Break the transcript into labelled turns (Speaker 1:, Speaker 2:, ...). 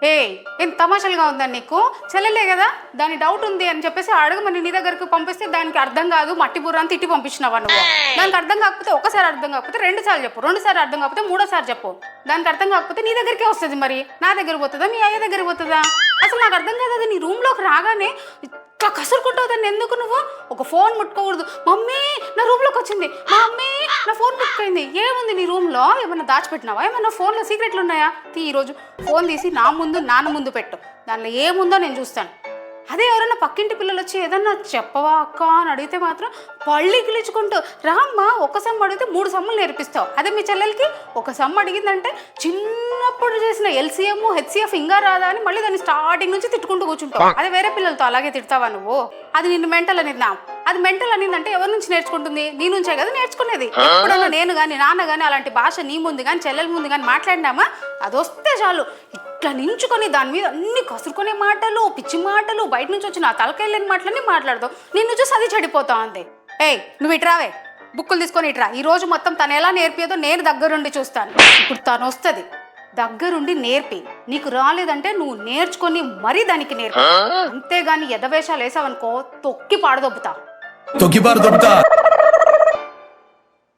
Speaker 1: ఏ ఏం తమాషాలుగా ఉందని నీకు చెల్లెలే కదా దాని డౌట్ ఉంది అని చెప్పేసి అడగమని నీ దగ్గరకు పంపిస్తే దానికి అర్థం కాదు మట్టి బుర్ర అని తిట్టి పంపించినావా నువ్వు దానికి అర్థం కాకపోతే ఒకసారి అర్థం కాకపోతే 2 సార్లు చెప్పు 2 సార్లు అర్థం కాకపోతే 3వ సారి చెప్పు దానికి అర్థం కాకపోతే నీ దగ్గరికే వస్తుంది మరి నా దగ్గర పోతుందా మీ అయ్య దగ్గర పోతుందా అసలు నాకు అర్థం కాదు అది నీ రూమ్లోకి రాగానే ఇట్లా కసురుకుంటావు దాన్ని ఎందుకు నువ్వు ఒక ఫోన్ ముట్టుకోకూడదు మమ్మీ నా రూమ్లోకి వచ్చింది మమ్మీ నా ఫోన్ ముట్టుకుంది ఏముంది నీ రూమ్లో ఏమన్నా దాచిపెట్టినావా ఏమన్నా ఫోన్లో సీక్రెట్లు ఉన్నాయా ఈరోజు ఫోన్ తీసి నా ముందు నాన్న ముందు పెట్టు దానిలో ఏముందో నేను చూస్తాను అదే ఎవరైనా పక్కింటి పిల్లలు వచ్చి ఏదన్నా చెప్పవా అక్క అని అడిగితే మాత్రం పళ్ళి కిలిచుకుంటూ రామ్మ ఒక సమ్మ అడిగితే 3 సమ్ములు నేర్పిస్తావు అదే మీ చెల్లెలకి ఒక సమ్మ అడిగిందంటే చిన్నప్పుడు చేసిన ఎల్సీఎం హెచ్సిఎఫ్ ఇంకా రాదా అని మళ్ళీ దాన్ని స్టార్టింగ్ నుంచి తిట్టుకుంటూ కూర్చుంటావు అదే వేరే పిల్లలతో అలాగే తిడతావా నువ్వు అది నిన్ను మెంటల్ అనేది అది మెంటల్ అనిందంటే ఎవరి నుంచి నేర్చుకుంటుంది నీ నుంచే కదా నేర్చుకునేది ఎప్పుడన్నా నేను కానీ నాన్న కానీ అలాంటి భాష నీ ముందు కానీ చెల్లెల ముందు కానీ మాట్లాడినామా అది వస్తే చాలు ఇట్లా నించుకొని దాని మీద అన్ని కసురుకునే మాటలు పిచ్చి మాటలు బయట నుంచి వచ్చిన తలకెళ్ళని మాటలన్నీ మాట్లాడతావు నిన్ను చూసి అది చెడిపోతావు అంతే ఏయ్ నువ్వు ఇట్రావే బుక్కులు తీసుకొని ఇట్రా ఈ రోజు మొత్తం తను ఎలా నేర్పియదో నేను దగ్గరుండి చూస్తాను ఇప్పుడు తను వస్తుంది దగ్గరుండి నేర్పి నీకు రాలేదంటే నువ్వు నేర్చుకొని మరీ దానికి నేర్పి అంతేగాని ఎదవేషాలు వేసావనుకో తొక్కి పాడదొబ్బుతా